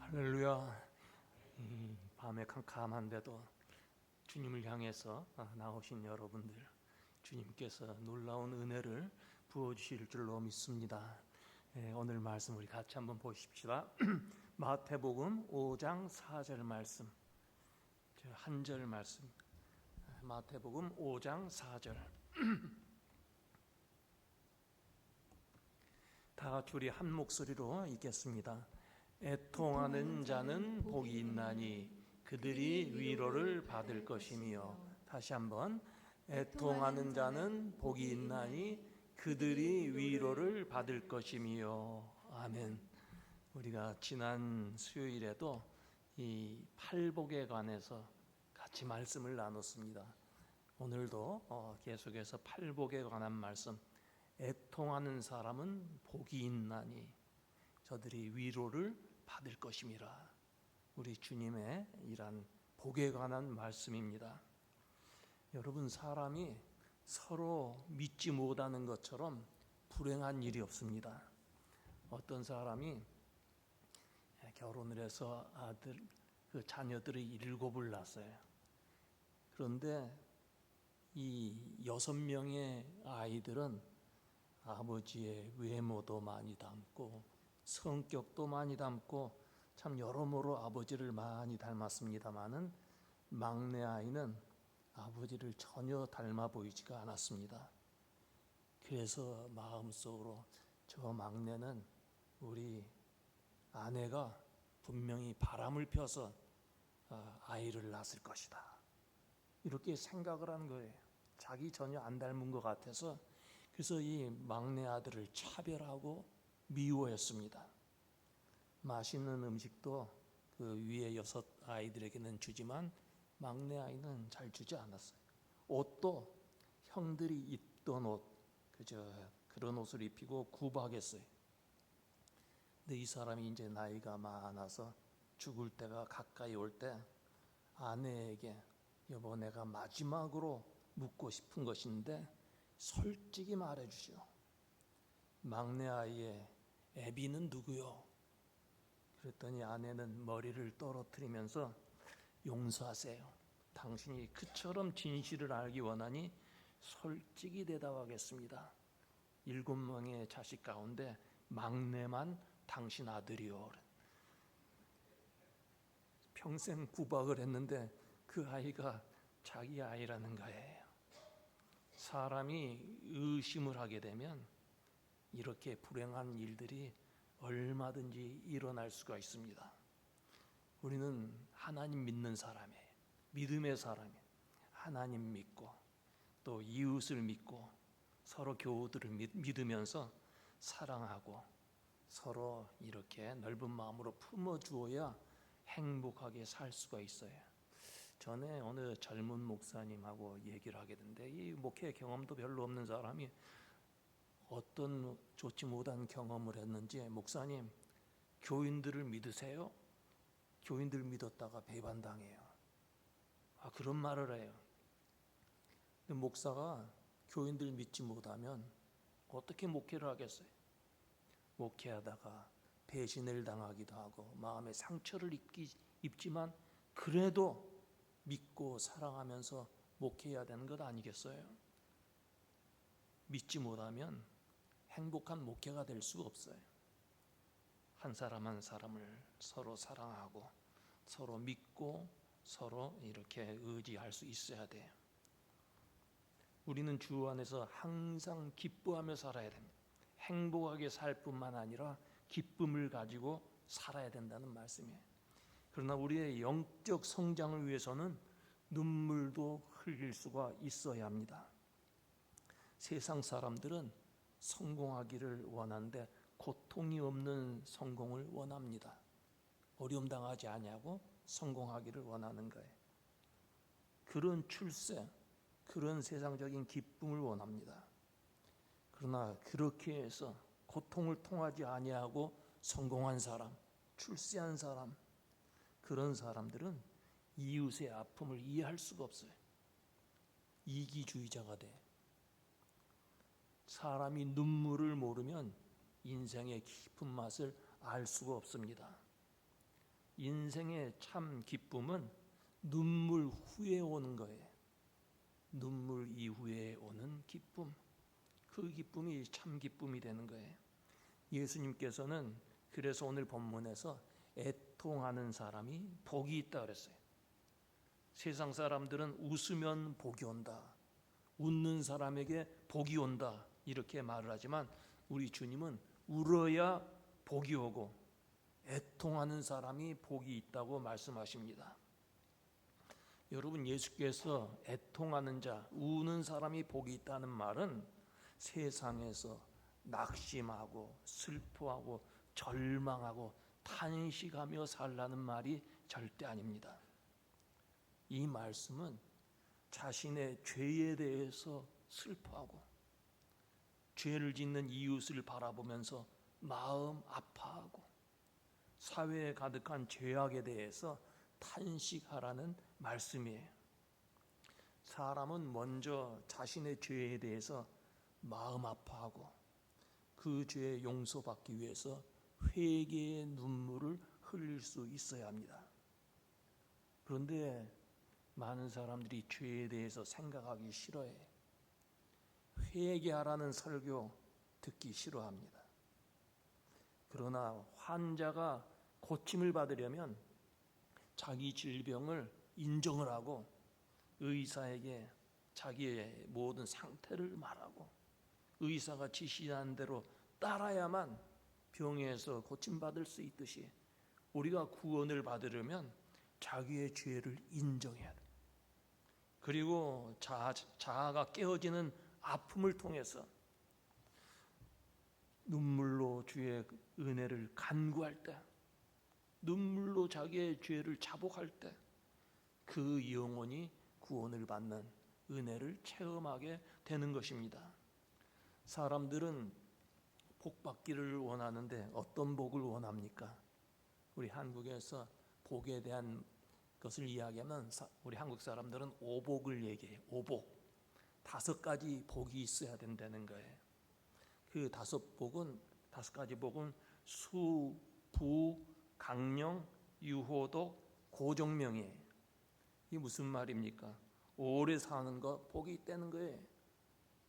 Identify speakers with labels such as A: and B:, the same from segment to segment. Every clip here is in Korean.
A: 할렐루야. 이 밤에 캄캄한데도 주님을 향해서 나오신 여러분들, 주님께서 놀라운 은혜를 부어주실 줄로 믿습니다. 오늘 말씀 우리 같이 한번 보십시다. 마태복음 5장 4절 말씀, 한 절 말씀. 마태복음 5장 4절. 다 같이 우리 한 목소리로 읽겠습니다. 애통하는 자는 복이 있나니 그들이 위로를 받을 것이며. 다시 한번. 애통하는 자는 복이 있나니 그들이 위로를 받을 것이며. 아멘. 우리가 지난 수요일에도 이 팔복에 관해서 같이 말씀을 나눴습니다. 오늘도 계속해서 팔복에 관한 말씀. 애통하는 사람은 복이 있나니 저들이 위로를 받을 것임이라. 우리 주님의 이란 복에 관한 말씀입니다. 여러분, 사람이 서로 믿지 못하는 것처럼 불행한 일이 없습니다. 어떤 사람이 결혼을 해서 자녀들이 7을 낳았어요. 그런데 이 6명의 아이들은 아버지의 외모도 많이 닮고 성격도 많이 닮고 참 여러모로 아버지를 많이 닮았습니다마는 막내 아이는 아버지를 전혀 닮아 보이지가 않았습니다. 그래서 마음속으로 저 막내는 우리 아내가 분명히 바람을 펴서 아이를 낳았을 것이다, 이렇게 생각을 한 거예요. 자기 전혀 안 닮은 것 같아서. 그래서 이 막내 아들을 차별하고 미워했습니다. 맛있는 음식도 그 위에 6 아이들에게는 주지만 막내 아이는 잘 주지 않았어요. 옷도 형들이 입던 옷, 그런 옷을 입히고 구박했어요. 근데 이 사람이 이제 나이가 많아서 죽을 때가 가까이 올 때 아내에게, 여보, 내가 마지막으로 묻고 싶은 것인데 솔직히 말해 주시오. 막내 아이의 애비는 누구요? 그랬더니 아내는 머리를 떨어뜨리면서, 용서하세요. 당신이 그처럼 진실을 알기 원하니 솔직히 대답하겠습니다. 7명의 자식 가운데 막내만 당신 아들이요. 평생 구박을 했는데 그 아이가 자기 아이라는 거예요. 사람이 의심을 하게 되면 이렇게 불행한 일들이 얼마든지 일어날 수가 있습니다. 우리는 하나님 믿는 사람이에요. 믿음의 사람이에요. 하나님 믿고 또 이웃을 믿고 서로 교우들을 믿으면서 사랑하고 서로 이렇게 넓은 마음으로 품어주어야 행복하게 살 수가 있어요. 전에 어느 젊은 목사님하고 얘기를 하게 됐는데, 이 목회 경험도 별로 없는 사람이 어떤 좋지 못한 경험을 했는지, 목사님, 교인들을 믿으세요? 교인들 믿었다가 배반당해요. 그런 말을 해요. 근데 목사가 교인들 믿지 못하면 어떻게 목회를 하겠어요? 목회하다가 배신을 당하기도 하고 마음에 상처를 입지만 그래도 믿고 사랑하면서 목회해야 되는 것 아니겠어요? 믿지 못하면 행복한 목회가 될 수가 없어요. 한 사람 한 사람을 서로 사랑하고 서로 믿고 서로 이렇게 의지할 수 있어야 돼요. 우리는 주 안에서 항상 기뻐하며 살아야 됩니다. 행복하게 살 뿐만 아니라 기쁨을 가지고 살아야 된다는 말씀이에요. 그러나 우리의 영적 성장을 위해서는 눈물도 흘릴 수가 있어야 합니다. 세상 사람들은 성공하기를 원하는데 고통이 없는 성공을 원합니다. 어려움 당하지 아니하고 성공하기를 원하는 거예요. 그런 출세, 그런 세상적인 기쁨을 원합니다. 그러나 그렇게 해서 고통을 통하지 아니하고 성공한 사람, 출세한 사람, 그런 사람들은 이웃의 아픔을 이해할 수가 없어요. 이기주의자가 돼. 사람이 눈물을 모르면 인생의 깊은 맛을 알 수가 없습니다. 인생의 참 기쁨은 눈물 후에 오는 거예요. 눈물 이후에 오는 기쁨, 그 기쁨이 참 기쁨이 되는 거예요. 예수님께서는 그래서 오늘 본문에서 애통하는 사람이 복이 있다 그랬어요. 세상 사람들은 웃으면 복이 온다, 웃는 사람에게 복이 온다 이렇게 말을 하지만 우리 주님은 울어야 복이 오고 애통하는 사람이 복이 있다고 말씀하십니다. 여러분, 예수께서 애통하는 자, 우는 사람이 복이 있다는 말은 세상에서 낙심하고 슬퍼하고 절망하고 탄식하며 살라는 말이 절대 아닙니다. 이 말씀은 자신의 죄에 대해서 슬퍼하고 죄를 짓는 이웃을 바라보면서 마음 아파하고 사회에 가득한 죄악에 대해서 탄식하라는 말씀이에요. 사람은 먼저 자신의 죄에 대해서 마음 아파하고 그 죄에 용서받기 위해서 회개의 눈물을 흘릴 수 있어야 합니다. 그런데 많은 사람들이 죄에 대해서 생각하기 싫어해. 회개하라는 설교 듣기 싫어합니다. 그러나 환자가 고침을 받으려면 자기 질병을 인정을 하고 의사에게 자기의 모든 상태를 말하고 의사가 지시한 대로 따라야만 병에서 고침받을 수 있듯이 우리가 구원을 받으려면 자기의 죄를 인정해야 돼. 그리고 자아가 깨어지는 아픔을 통해서 눈물로 주의 은혜를 간구할 때, 눈물로 자기의 죄를 자복할 때 그 영혼이 구원을 받는 은혜를 체험하게 되는 것입니다. 사람들은 복 받기를 원하는데 어떤 복을 원합니까? 우리 한국에서 복에 대한 것을 이야기하면 우리 한국 사람들은 오복을 얘기해요. 오복. 5가지 복이 있어야 된다는 거예요. 그 5가지 복은 수, 부, 강령, 유호독, 고정명이에요. 이게 무슨 말입니까? 오래 사는 것 복이 있다는 거예요.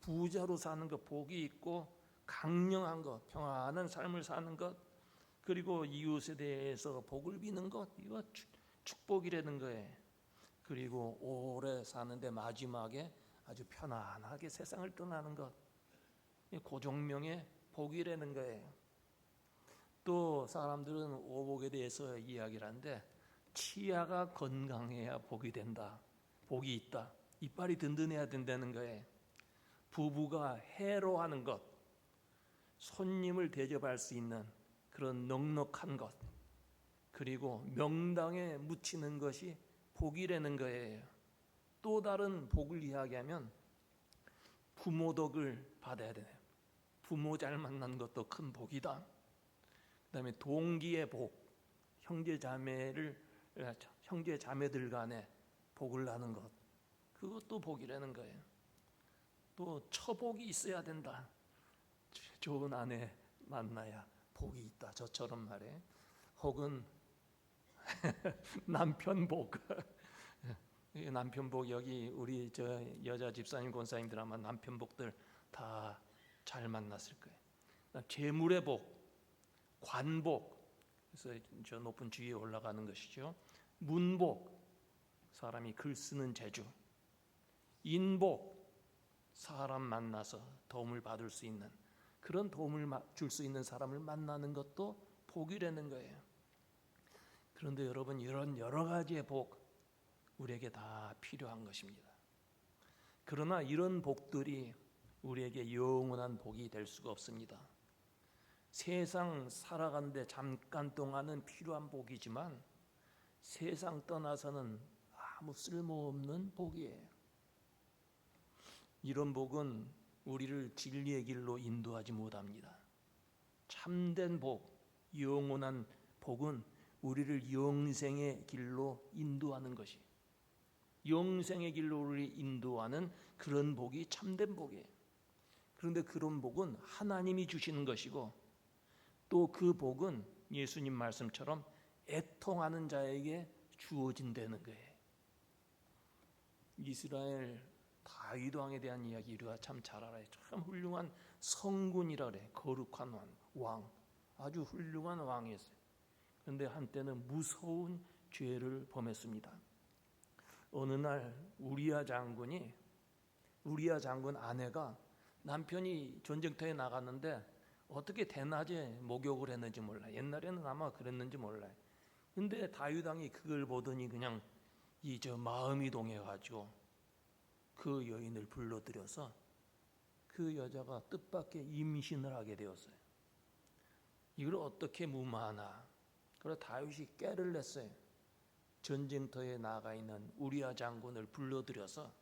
A: 부자로 사는 것 복이 있고, 강령한 것, 평안한 삶을 사는 것, 그리고 이웃에 대해서 복을 비는 것, 이거 축복이라는 거예요. 그리고 오래 사는데 마지막에 아주 편안하게 세상을 떠나는 것, 고정명의 복이라는 거예요. 또 사람들은 오복에 대해서 이야기를 하는데 치아가 건강해야 복이 된다, 복이 있다, 이빨이 든든해야 된다는 거예요. 부부가 해로하는 것, 손님을 대접할 수 있는 그런 넉넉한 것, 그리고 명당에 묻히는 것이 복이라는 거예요. 또 다른 복을 이야기하면 부모 덕을 받아야 돼요. 부모 잘 만난 것도 큰 복이다. 그 다음에 동기의 복, 형제 자매들 간에 복을 나는 것, 그것도 복이라는 거예요. 또 처복이 있어야 된다. 좋은 아내 만나야 복이 있다. 저처럼 말해. 혹은 남편복. 남편복, 여기 우리 저 여자 집사님 권사님들 아마 남편복들 다 잘 만났을 거예요. 재물의 복, 관복, 그래서 저 높은 지위에 올라가는 것이죠. 문복, 사람이 글 쓰는 재주. 인복, 사람 만나서 도움을 받을 수 있는, 그런 도움을 줄 수 있는 사람을 만나는 것도 복이라는 거예요. 그런데 여러분, 이런 여러 가지의 복 우리에게 다 필요한 것입니다. 그러나 이런 복들이 우리에게 영원한 복이 될 수가 없습니다. 세상 살아가는데 잠깐 동안은 필요한 복이지만 세상 떠나서는 아무 쓸모없는 복이에요. 이런 복은 우리를 진리의 길로 인도하지 못합니다. 참된 복, 영원한 복은 우리를 영생의 길로 인도하는 것이, 영생의 길로 우리를 인도하는 그런 복이 참된 복이에요. 그런데 그런 복은 하나님이 주시는 것이고, 또 그 복은 예수님 말씀처럼 애통하는 자에게 주어진다는 거예요. 이스라엘 다윗 왕에 대한 이야기 우리가 참 잘 알아요. 참 훌륭한 성군이라 그래. 거룩한 왕, 아주 훌륭한 왕이었어요. 그런데 한때는 무서운 죄를 범했습니다. 어느 날 우리야 장군 아내가 남편이 전쟁터에 나갔는데 어떻게 대낮에 목욕을 했는지 몰라요. 옛날에는 아마 그랬는지 몰라요. 근데 다윗 왕이 그걸 보더니 그냥 마음이 동해가지고 그 여인을 불러들여서 그 여자가 뜻밖의 임신을 하게 되었어요. 이걸 어떻게 무마하나? 그래서 다윗이 꾀를 냈어요. 전쟁터에 나가 있는 우리야 장군을 불러들여서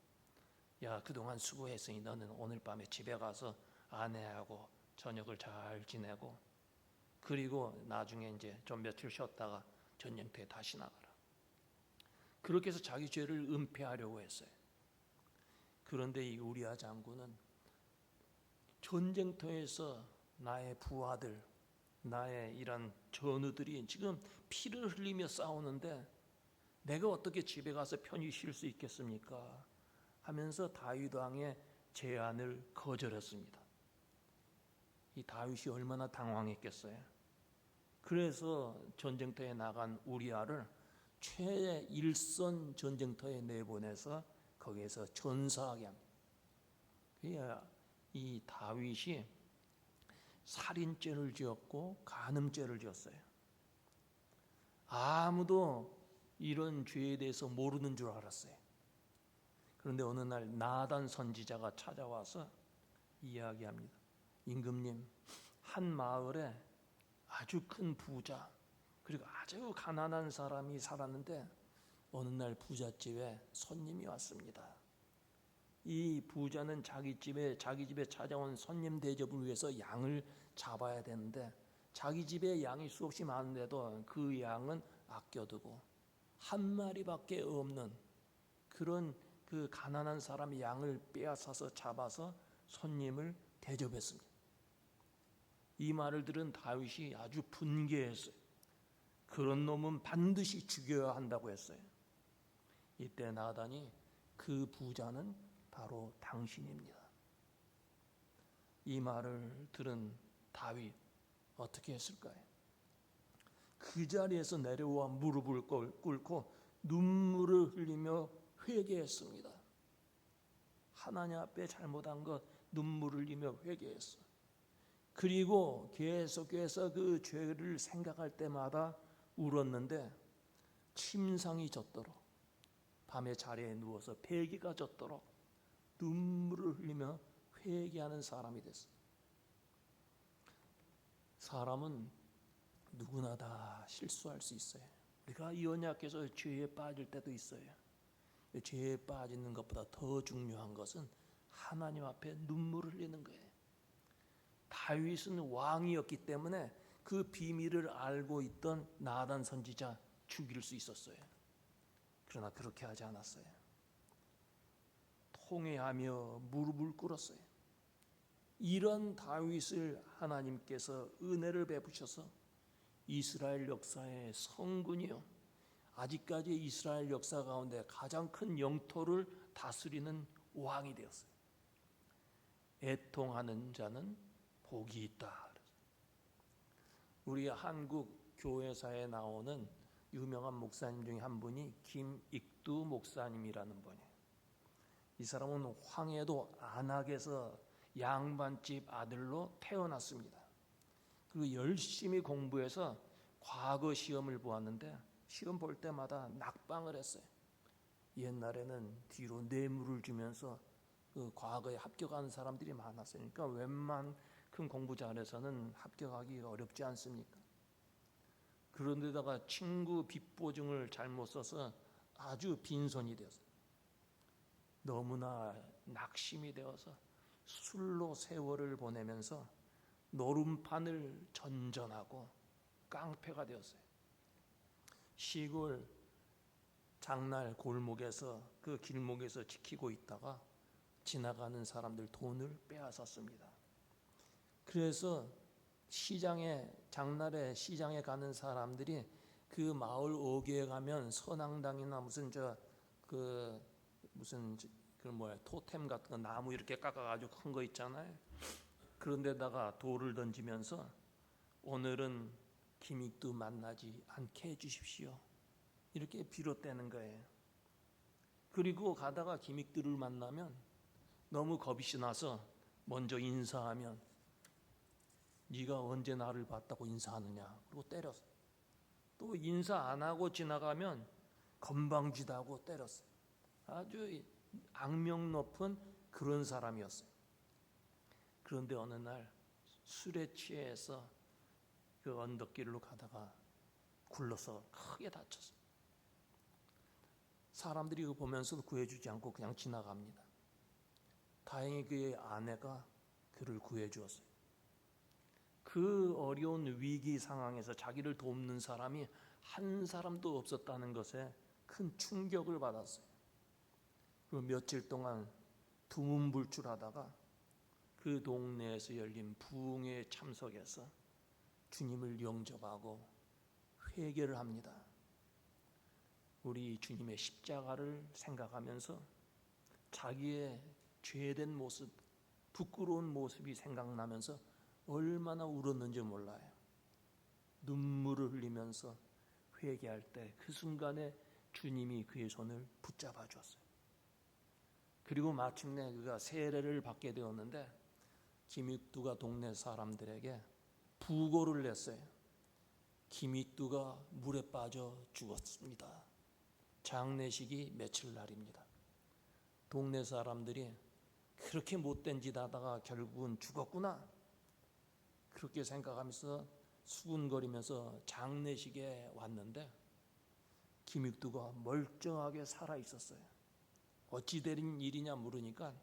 A: 야, 그동안 수고했으니 너는 오늘 밤에 집에 가서 아내하고 저녁을 잘 지내고 그리고 나중에 이제 좀 며칠 쉬었다가 전쟁터에 다시 나가라. 그렇게 해서 자기 죄를 은폐하려고 했어요. 그런데 이 우리야 장군은 전쟁터에서 나의 부하들, 나의 이런 전우들이 지금 피를 흘리며 싸우는데 내가 어떻게 집에 가서 편히 쉴 수 있겠습니까? 하면서 다윗 왕의 제안을 거절했습니다. 이 다윗이 얼마나 당황했겠어요. 그래서 전쟁터에 나간 우리아를 최일선 전쟁터에 내보내서 거기에서 전사하게 합니다. 이 다윗이 살인죄를 지었고 간음죄를 지었어요. 아무도 이런 죄에 대해서 모르는 줄 알았어요. 그런데 어느 날 나단 선지자가 찾아와서 이야기합니다. 임금님, 한 마을에 아주 큰 부자 그리고 아주 가난한 사람이 살았는데 어느 날 부잣집에 손님이 왔습니다. 이 부자는 자기 집에 찾아온 손님 대접을 위해서 양을 잡아야 되는데 자기 집에 양이 수없이 많은데도 그 양은 아껴두고 한 마리밖에 없는 그런 그 가난한 사람의 양을 빼앗아서 잡아서 손님을 대접했습니다. 이 말을 들은 다윗이 아주 분개했어요. 그런 놈은 반드시 죽여야 한다고 했어요. 이때 나단이 그 부자는 바로 당신입니다. 이 말을 들은 다윗 어떻게 했을까요? 그 자리에서 내려와 무릎을 꿇고 눈물을 흘리며 회개했습니다. 하나님 앞에 잘못한 것 눈물을 흘리며 회개했어. 그리고 계속해서 그 죄를 생각할 때마다 울었는데 침상이 젖도록 밤에 자리에 누워서 배기가 젖도록 눈물을 흘리며 회개하는 사람이 됐어요. 사람은 누구나 다 실수할 수 있어요. 우리가 이 언약에서 죄에 빠질 때도 있어요. 죄에 빠지는 것보다 더 중요한 것은 하나님 앞에 눈물을 흘리는 거예요. 다윗은 왕이었기 때문에 그 비밀을 알고 있던 나단 선지자 죽일 수 있었어요. 그러나 그렇게 하지 않았어요. 통회하며 무릎을 꿇었어요. 이런 다윗을 하나님께서 은혜를 베푸셔서 이스라엘 역사의 성군이요, 아직까지 이스라엘 역사 가운데 가장 큰 영토를 다스리는 왕이 되었어요. 애통하는 자는 복이 있다. 우리 한국 교회사에 나오는 유명한 목사님 중에 한 분이 김익두 목사님이라는 분이에요. 이 사람은 황해도 안악에서 양반집 아들로 태어났습니다. 그리고 열심히 공부해서 과거 시험을 보았는데 시험 볼 때마다 낙방을 했어요. 옛날에는 뒤로 뇌물을 주면서 그 과거에 합격하는 사람들이 많았으니까 웬만큼 공부 잘해서는 합격하기 어렵지 않습니까? 그런데다가 친구 빚보증을 잘못 써서 아주 빈손이 되었어요. 너무나 낙심이 되어서 술로 세월을 보내면서 노름판을 전전하고 깡패가 되었어요. 시골 장날 골목에서 그 길목에서 지키고 있다가 지나가는 사람들 돈을 빼앗았습니다. 그래서 장날에 시장에 가는 사람들이 그 마을 어귀에 가면 선앙당이나 무슨 토템 같은 거 나무 이렇게 깎아가지고 큰 거 있잖아요. 그런데다가 돌을 던지면서 오늘은 기믹도 만나지 않게 해주십시오. 이렇게 비롯되는 거예요. 그리고 가다가 기믹들을 만나면 너무 겁이 나서 먼저 인사하면 네가 언제 나를 봤다고 인사하느냐 그리고 때렸어요. 또 인사 안 하고 지나가면 건방지다고 때렸어요. 아주 악명 높은 그런 사람이었어요. 그런데 어느 날 술에 취해서 그 언덕길로 가다가 굴러서 크게 다쳤어요. 사람들이 그거 보면서도 구해주지 않고 그냥 지나갑니다. 다행히 그의 아내가 그를 구해주었어요. 그 어려운 위기 상황에서 자기를 돕는 사람이 한 사람도 없었다는 것에 큰 충격을 받았어요. 그리고 며칠 동안 두문불출하다가 그 동네에서 열린 부흥회에 참석해서 주님을 영접하고 회개를 합니다. 우리 주님의 십자가를 생각하면서 자기의 죄된 모습, 부끄러운 모습이 생각나면서 얼마나 울었는지 몰라요. 눈물을 흘리면서 회개할 때 그 순간에 주님이 그의 손을 붙잡아 주었어요. 그리고 마침내 그가 세례를 받게 되었는데 기믹두가 동네 사람들에게 부고를 냈어요. 기믹두가 물에 빠져 죽었습니다. 장례식이 며칠 날입니다. 동네 사람들이 그렇게 못된 짓 하다가 결국은 죽었구나 그렇게 생각하면서 수군거리면서 장례식에 왔는데 기믹두가 멀쩡하게 살아 있었어요. 어찌 된 일이냐 물으니까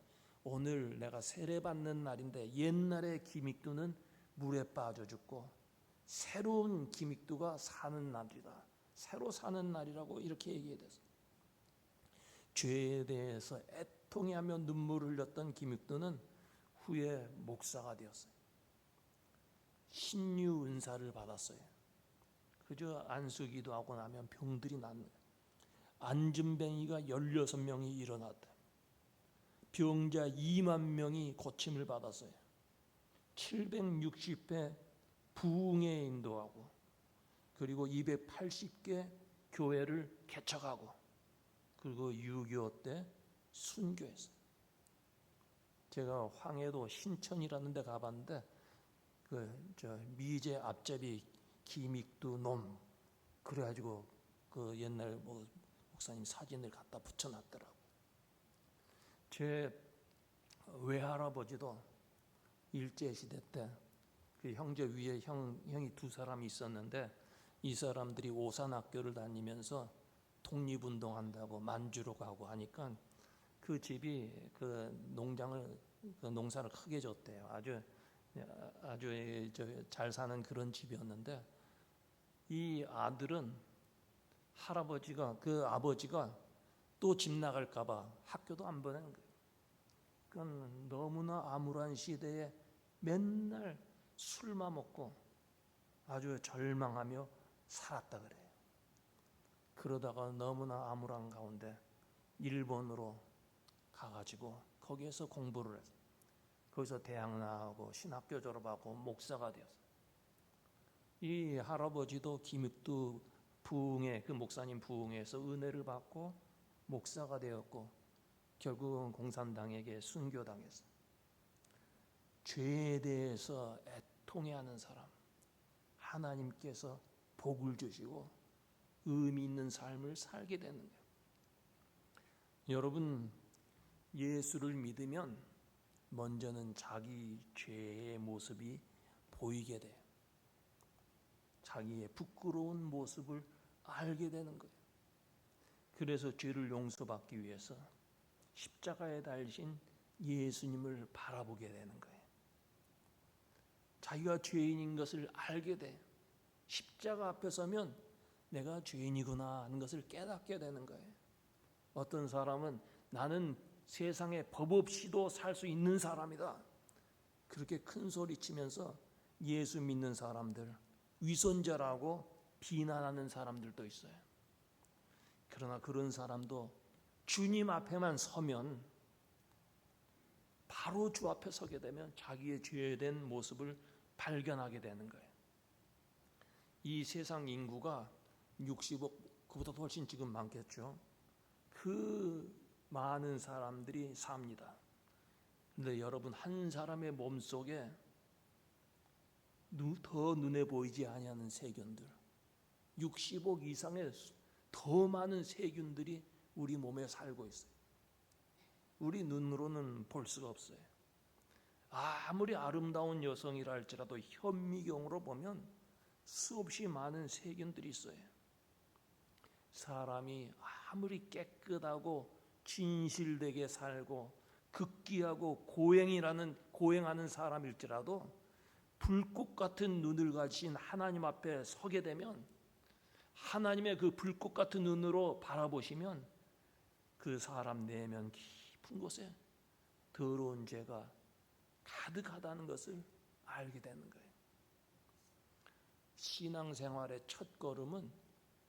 A: 오늘 내가 세례받는 날인데 옛날에 기믹두는 물에 빠져 죽고 새로운 기믹두가 사는 날이다. 새로 사는 날이라고 이렇게 얘기했어요. 죄에 대해서 애통해하며 눈물을 흘렸던 기믹두는 후에 목사가 되었어요. 신유 은사를 받았어요. 그저 안수기도 하고 나면 병들이 낫는 안진뱅이가 16명이 일어났다. 병자 2만 명이 고침을 받았어요. 760회 부흥에 인도하고 그리고 280개 교회를 개척하고 그리고 6.25 때 순교했어요. 제가 황해도 신천이라는 데 가봤는데 미제 앞잡이 기믹두 놈 그래가지고 그 옛날 목사님 사진을 갖다 붙여놨더라고. 제 외할아버지도 일제시대 때 그 형제 위에 형이 두 사람이 있었는데 이 사람들이 오산학교를 다니면서 독립운동한다고 만주로 가고 하니까 그 집이 그 농사를 크게 줬대요. 아주 잘 사는 그런 집이었는데 이 아들은 그 아버지가 또 집 나갈까봐 학교도 안 보낸 거예요. 그건 너무나 암울한 시대에 맨날 술만 먹고 아주 절망하며 살았다 그래요. 그러다가 너무나 암울한 가운데 일본으로 가가지고 거기에서 공부를 했어요. 거기서 대학 나가고 신학교 졸업하고 목사가 되었어요. 이 할아버지도 기믹두 부흥회 그 목사님 부흥회에서 은혜를 받고 목사가 되었고 결국은 공산당에게 순교당했어요. 죄에 대해서 애통해하는 사람 하나님께서 복을 주시고 의미 있는 삶을 살게 되는 거예요. 여러분 예수를 믿으면 먼저는 자기 죄의 모습이 보이게 돼요. 자기의 부끄러운 모습을 알게 되는 거예요. 그래서 죄를 용서받기 위해서 십자가에 달리신 예수님을 바라보게 되는 거예요. 자기가 죄인인 것을 알게 돼. 십자가 앞에 서면 내가 죄인이구나 하는 것을 깨닫게 되는 거예요. 어떤 사람은 나는 세상에 법 없이도 살 수 있는 사람이다. 그렇게 큰 소리 치면서 예수 믿는 사람들 위선자라고 비난하는 사람들도 있어요. 그러나 그런 사람도 주님 앞에만 서면, 바로 주 앞에 서게 되면 자기의 죄된 모습을 발견하게 되는 거예요. 이 세상 인구가 60억, 그보다 훨씬 지금 많겠죠. 그 많은 사람들이 삽니다. 근데 여러분, 한 사람의 몸속에 더 눈에 보이지 아니하는 세균들, 60억 이상의 더 많은 세균들이 우리 몸에 살고 있어요. 우리 눈으로는 볼 수가 없어요. 아무리 아름다운 여성이라 할지라도 현미경으로 보면 수없이 많은 세균들이 있어요. 사람이 아무리 깨끗하고 진실되게 살고 극기하고 고행하는 사람일지라도 불꽃 같은 눈을 가진 하나님 앞에 서게 되면, 하나님의 그 불꽃 같은 눈으로 바라보시면 그 사람 내면 깊은 곳에 더러운 죄가 가득하다는 것을 알게 되는 거예요. 신앙생활의 첫 걸음은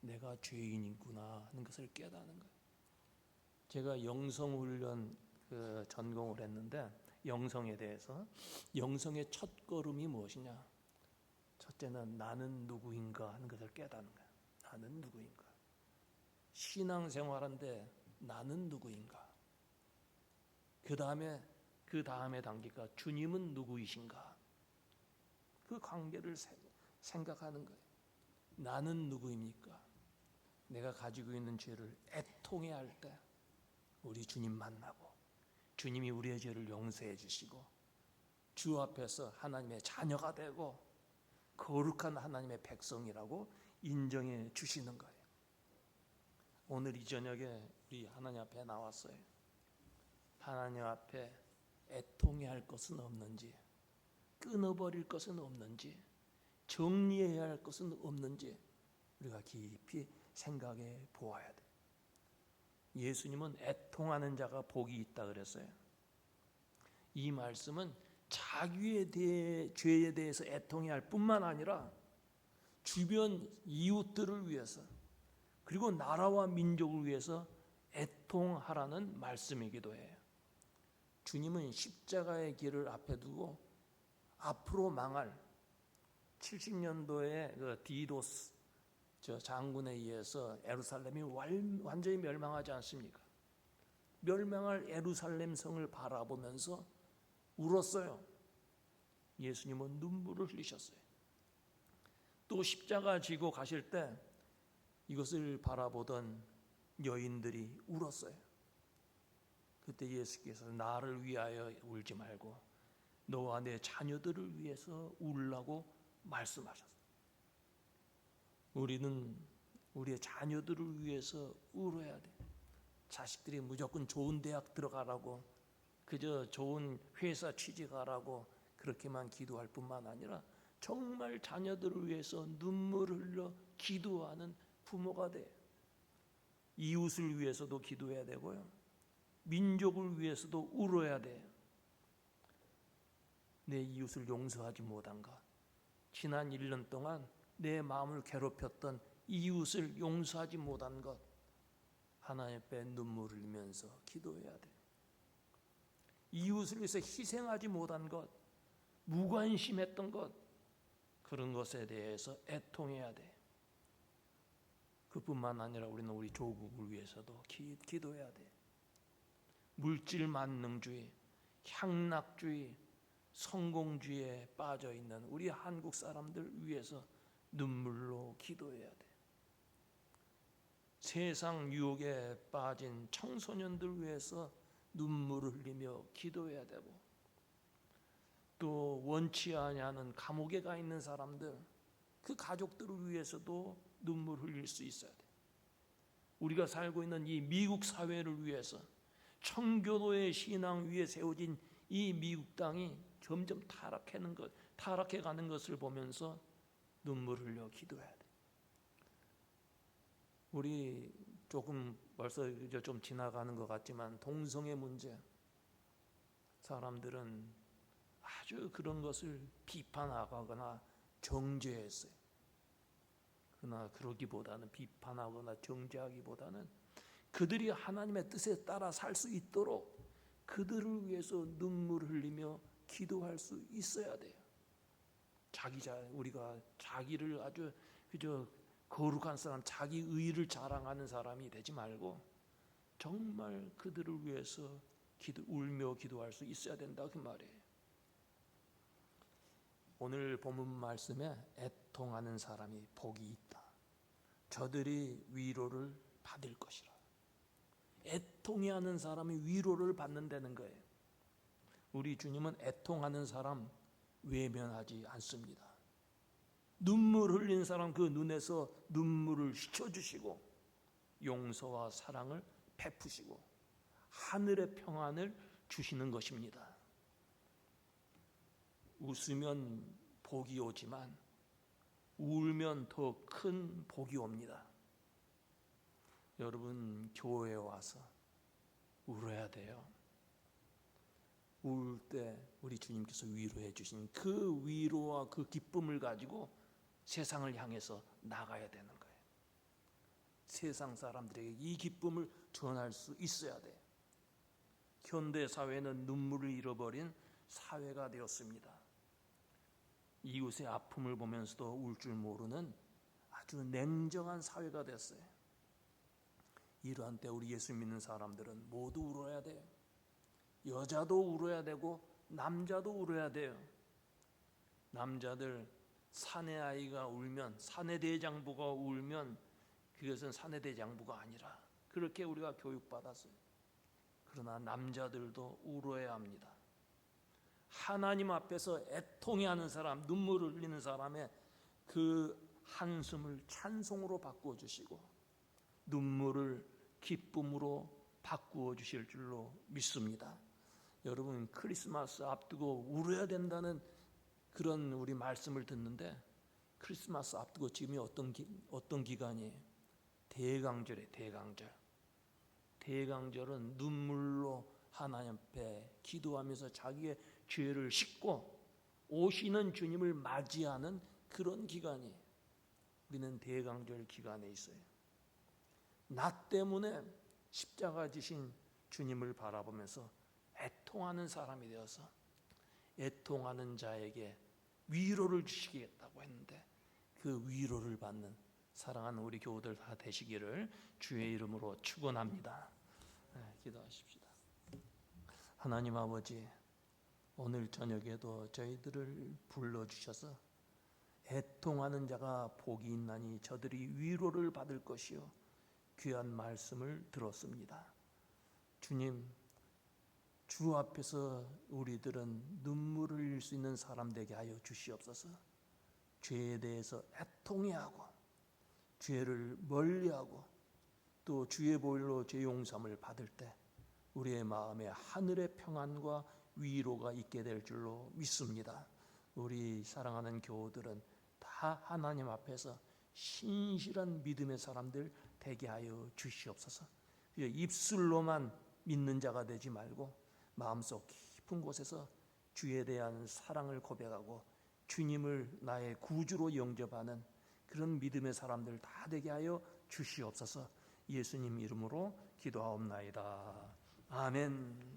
A: 내가 죄인이구나 하는 것을 깨닫는 거예요. 제가 영성훈련 전공을 했는데, 영성에 대해서, 영성의 첫 걸음이 무엇이냐? 첫째는 나는 누구인가 하는 것을 깨닫는 거예요. 나는 누구인가? 신앙생활한데 나는 누구인가? 그 다음에 단계가 주님은 누구이신가? 그 관계를 생각하는 거예요. 나는 누구입니까? 내가 가지고 있는 죄를 애통해야 할 때 우리 주님 만나고, 주님이 우리의 죄를 용서해 주시고 주 앞에서 하나님의 자녀가 되고 거룩한 하나님의 백성이라고 인정해 주시는 거예요. 오늘 이 저녁에 우리 하나님 앞에 나왔어요. 하나님 앞에 애통해야 할 것은 없는지, 끊어버릴 것은 없는지, 정리해야 할 것은 없는지 우리가 깊이 생각해 보아야 돼. 예수님은 애통하는 자가 복이 있다 그랬어요. 이 말씀은 자기의 죄에 대해서 애통해야 할 뿐만 아니라 주변 이웃들을 위해서, 그리고 나라와 민족을 위해서 애통하라는 말씀이기도 해요. 주님은 십자가의 길을 앞에 두고 앞으로 망할 70년도에 그 디도스 장군에 의해서 예루살렘이 완전히 멸망하지 않습니까? 멸망할 예루살렘 성을 바라보면서 울었어요. 예수님은 눈물을 흘리셨어요. 또 십자가 지고 가실 때 이것을 바라보던 여인들이 울었어요. 그때 예수께서 나를 위하여 울지 말고 너와 내 자녀들을 위해서 울라고 말씀하셨어요. 우리는 우리의 자녀들을 위해서 울어야 돼. 자식들이 무조건 좋은 대학 들어가라고, 그저 좋은 회사 취직하라고 그렇게만 기도할 뿐만 아니라 정말 자녀들을 위해서 눈물을 흘려 기도하는 부모가 돼. 이웃을 위해서도 기도해야 되고요, 민족을 위해서도 울어야 돼. 내 이웃을 용서하지 못한가? 지난 1년 동안 내 마음을 괴롭혔던 이웃을 용서하지 못한 것, 하나님 앞에 눈물을 흘리면서 기도해야 돼. 이웃을 위해서 희생하지 못한 것, 무관심했던 것, 그런 것에 대해서 애통해야 돼. 그뿐만 아니라 우리는 우리 조국을 위해서도 기도해야 돼. 물질 만능주의, 향락주의, 성공주의에 빠져 있는 우리 한국 사람들 위해서 눈물로 기도해야 돼. 세상 유혹에 빠진 청소년들 위해서 눈물을 흘리며 기도해야 되고, 또 원치 아니하는 감옥에 가 있는 사람들, 그 가족들을 위해서도 눈물 흘릴 수 있어야 돼. 우리가 살고 있는 이 미국 사회를 위해서, 청교도의 신앙 위에 세워진 이 미국 땅이 점점 타락해 가는 것을 보면서 눈물 흘려 기도해야 돼. 우리 조금 벌써 이제 좀 지나가는 것 같지만 동성애 문제, 사람들은 아주 그런 것을 비판하거나 정죄했어요. 그러나 그러기보다는 비판하거나 정죄하기보다는 그들이 하나님의 뜻에 따라 살 수 있도록 그들을 위해서 눈물을 흘리며 기도할 수 있어야 돼요. 우리가 자기를 아주 그저 거룩한 사람, 자기 의를 자랑하는 사람이 되지 말고 정말 그들을 위해서 울며 기도할 수 있어야 된다 그 말이에요. 오늘 본문 말씀에 애통하는 사람이 복이 있다. 저들이 위로를 받을 것이라. 애통해하는 사람이 위로를 받는다는 거예요. 우리 주님은 애통하는 사람 외면하지 않습니다. 눈물 흘린 사람 그 눈에서 눈물을 씻어주시고 용서와 사랑을 베푸시고 하늘의 평안을 주시는 것입니다. 웃으면 복이 오지만 울면 더 큰 복이 옵니다. 여러분, 교회에 와서 울어야 돼요. 울 때 우리 주님께서 위로해 주신 그 위로와 그 기쁨을 가지고 세상을 향해서 나가야 되는 거예요. 세상 사람들에게 이 기쁨을 전할 수 있어야 돼요. 현대 사회는 눈물을 잃어버린 사회가 되었습니다. 이웃의 아픔을 보면서도 울 줄 모르는 아주 냉정한 사회가 됐어요. 이러한 때 우리 예수 믿는 사람들은 모두 울어야 돼요. 여자도 울어야 되고 남자도 울어야 돼요. 남자들 사내 아이가 울면, 사내 대장부가 울면 그것은 사내 대장부가 아니라 그렇게 우리가 교육받았어요. 그러나 남자들도 울어야 합니다. 하나님 앞에서 애통해하는 사람, 눈물을 흘리는 사람의 그 한숨을 찬송으로 바꾸어 주시고 눈물을 기쁨으로 바꾸어 주실 줄로 믿습니다. 여러분, 크리스마스 앞두고 울어야 된다는 그런 우리 말씀을 듣는데 크리스마스 앞두고 지금이 어떤 기간이에요? 대강절이에요. 대강절은 눈물로 하나님 앞에 기도하면서 자기의 죄를 씻고 오시는 주님을 맞이하는 그런 기간이에요. 우리는 대강절 기간에 있어요. 나 때문에 십자가 지신 주님을 바라보면서 애통하는 사람이 되어서 애통하는 자에게 위로를 주시겠다고 했는데 그 위로를 받는 사랑하는 우리 교우들 다 되시기를 주의 이름으로 축원합니다. 기도하십시다. 하나님 아버지, 오늘 저녁에도 저희들을 불러주셔서 애통하는 자가 복이 있나니 저들이 위로를 받을 것이요 귀한 말씀을 들었습니다. 주님, 주 앞에서 우리들은 눈물을 흘릴 수 있는 사람 되게 하여 주시옵소서. 죄에 대해서 애통해하고 죄를 멀리하고 또 주의 보혈로 죄 용서함을 받을 때 우리의 마음에 하늘의 평안과 위로가 있게 될 줄로 믿습니다. 우리 사랑하는 교우들은 다 하나님 앞에서 신실한 믿음의 사람들 되게 하여 주시옵소서. 입술로만 믿는 자가 되지 말고 마음속 깊은 곳에서 주에 대한 사랑을 고백하고 주님을 나의 구주로 영접하는 그런 믿음의 사람들 다 되게 하여 주시옵소서. 예수님 이름으로 기도하옵나이다. 아멘.